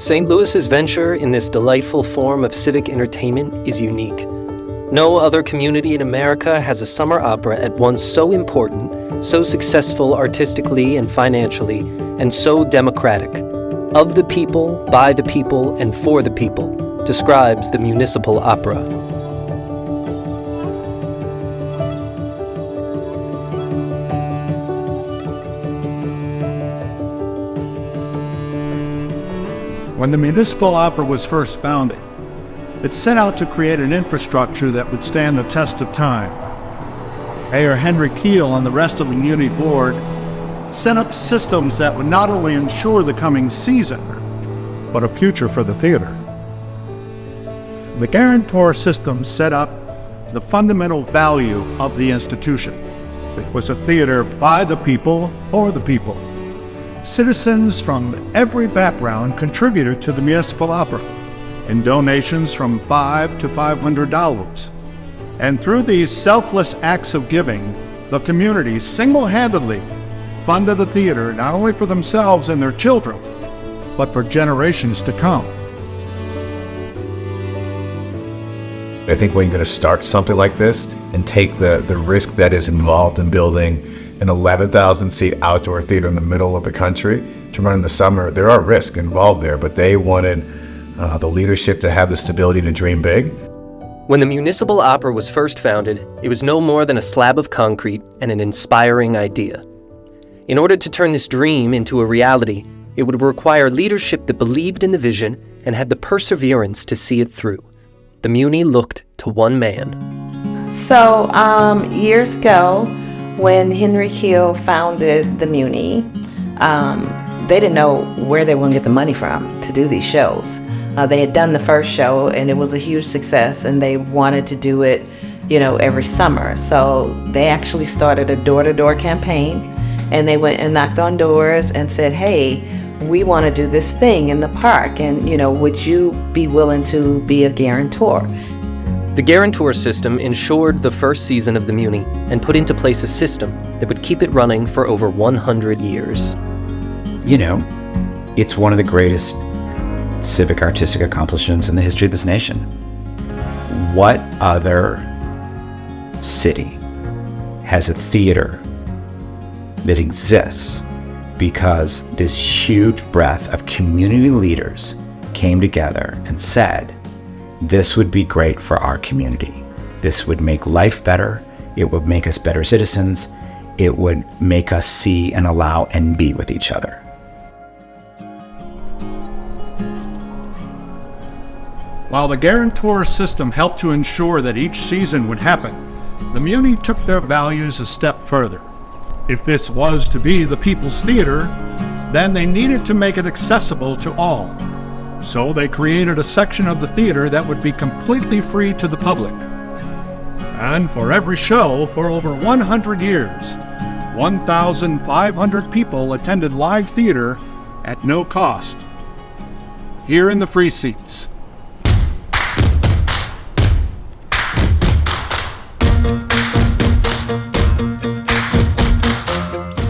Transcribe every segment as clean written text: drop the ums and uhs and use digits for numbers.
St. Louis's venture in this delightful form of civic entertainment is unique. No other community in America has a summer opera at once so important, so successful artistically and financially, and so democratic. Of the people, by the people, and for the people, describes the Municipal Opera. When the Municipal Opera was first founded, it set out to create an infrastructure that would stand the test of time. Mayor Henry Keel and the rest of the Muny board set up systems that would not only ensure the coming season, but a future for the theater. The guarantor system set up the fundamental value of the institution. It was a theater by the people, for the people. Citizens from every background contributed to the Municipal Opera in donations from $5 to $500. And through these selfless acts of giving, the community single-handedly funded the theater not only for themselves and their children, but for generations to come. I think when you're going to start something like this and take the risk that is involved in building an 11,000-seat outdoor theater in the middle of the country to run in the summer, there are risks involved there, but they wanted the leadership to have the stability to dream big. When the Municipal Opera was first founded, it was no more than a slab of concrete and an inspiring idea. In order to turn this dream into a reality, it would require leadership that believed in the vision and had the perseverance to see it through. The Muny looked to one man. So, years ago, when Henry Keel founded the Muny, they didn't know where they were going to get the money from to do these shows. They had done the first show and it was a huge success, and they wanted to do it, every summer. So they actually started a door-to-door campaign, and they went and knocked on doors and said, hey, we want to do this thing in the park, and would you be willing to be a guarantor? The guarantor system ensured the first season of the Muny and put into place a system that would keep it running for over 100 years. It's one of the greatest civic artistic accomplishments in the history of this nation. What other city has a theater that exists because this huge breadth of community leaders came together and said, this would be great for our community. This would make life better. It would make us better citizens. It would make us see and allow and be with each other. While the guarantor system helped to ensure that each season would happen, the Muny took their values a step further. If this was to be the people's theater, then they needed to make it accessible to all. So they created a section of the theater that would be completely free to the public. And for every show for over 100 years, 1,500 people attended live theater at no cost. Here in the free seats.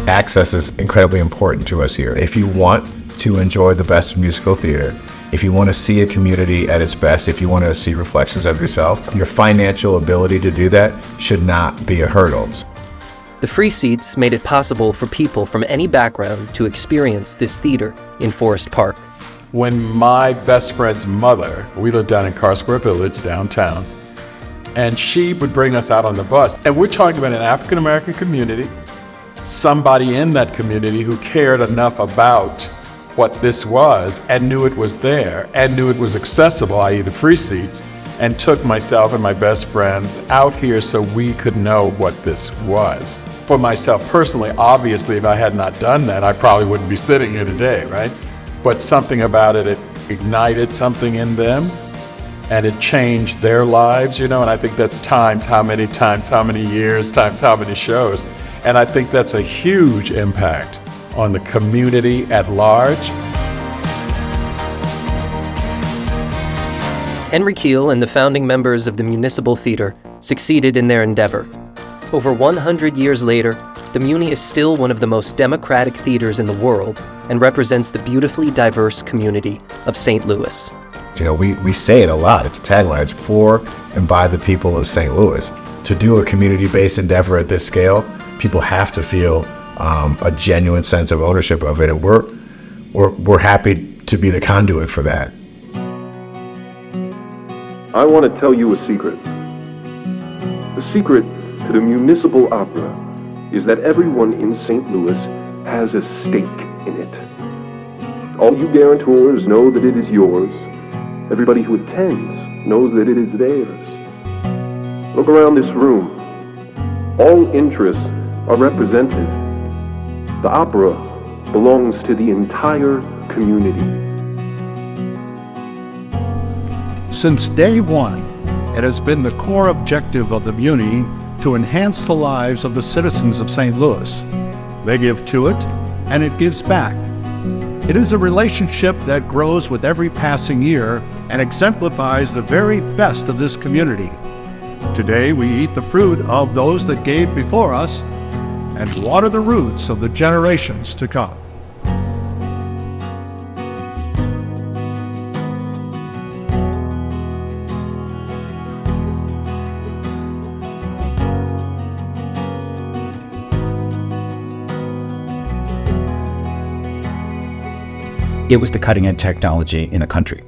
Access is incredibly important to us here. If you want to enjoy the best musical theater, if you want to see a community at its best, if you want to see reflections of yourself, your financial ability to do that should not be a hurdle. The free seats made it possible for people from any background to experience this theater in Forest Park. When my best friend's mother, we lived down in Carr Square Village, downtown, and she would bring us out on the bus. And we're talking about an African-American community, somebody in that community who cared enough about what this was and knew it was there and knew it was accessible, i.e. the free seats, and took myself and my best friend out here so we could know what this was. For myself personally, obviously, if I had not done that, I probably wouldn't be sitting here today, right? But something about it, it ignited something in them, and it changed their lives, and I think that's times how many years, times how many shows. And I think that's a huge impact on the community at large. Henry Keel and the founding members of the Municipal Theater succeeded in their endeavor. Over 100 years later, the Muny is still one of the most democratic theaters in the world and represents the beautifully diverse community of St. Louis. You know, we say it a lot. It's a tagline. It's for and by the people of St. Louis. To do a community-based endeavor at this scale, people have to feel a genuine sense of ownership of it, and we're happy to be the conduit for that. I want to tell you a secret. The secret to the Municipal Opera is that everyone in St. Louis has a stake in it. All you guarantors know that it is yours. Everybody who attends knows that it is theirs. Look around this room. All interests are represented. The opera belongs to the entire community. Since day one, it has been the core objective of the Muny to enhance the lives of the citizens of St. Louis. They give to it, and it gives back. It is a relationship that grows with every passing year and exemplifies the very best of this community. Today, we eat the fruit of those that gave before us and water the roots of the generations to come. It was the cutting edge technology in the country.